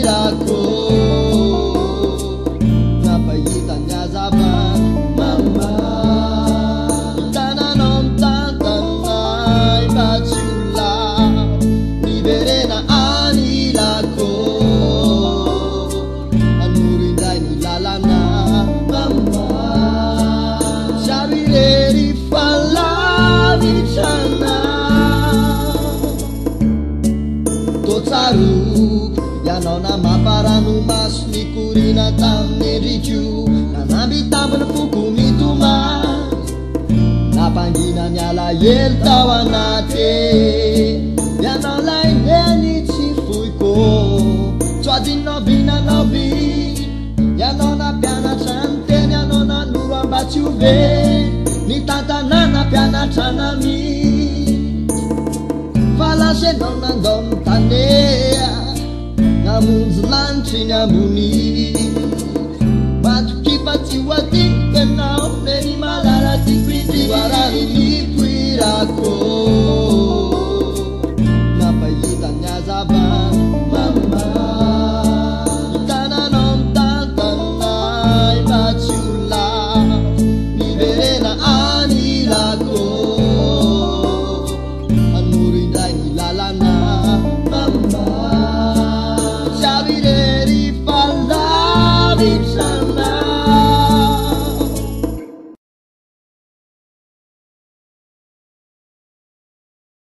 anilako napahita ny azava mama tananao mitantanay mba tsy ola miverena anilako anoro indray ny lalana mama savirery falavitrana totsaro yanao na maparano maso mikorina tamin'ny endrikio nanambitambiny foko mitoma napangina miala ely tao anaty yanao lay neny tsy foiko tsoadinao vinanao vi yanao nampianatra ny teny yanao nanoro amba tsy ove ny tantanana mpianatrana falasenao nandao mitanea namonjy lanitry ny ambony matokipa tsy hoadinkenao neny malalatyko indrivarary nipoirako napahita ny azava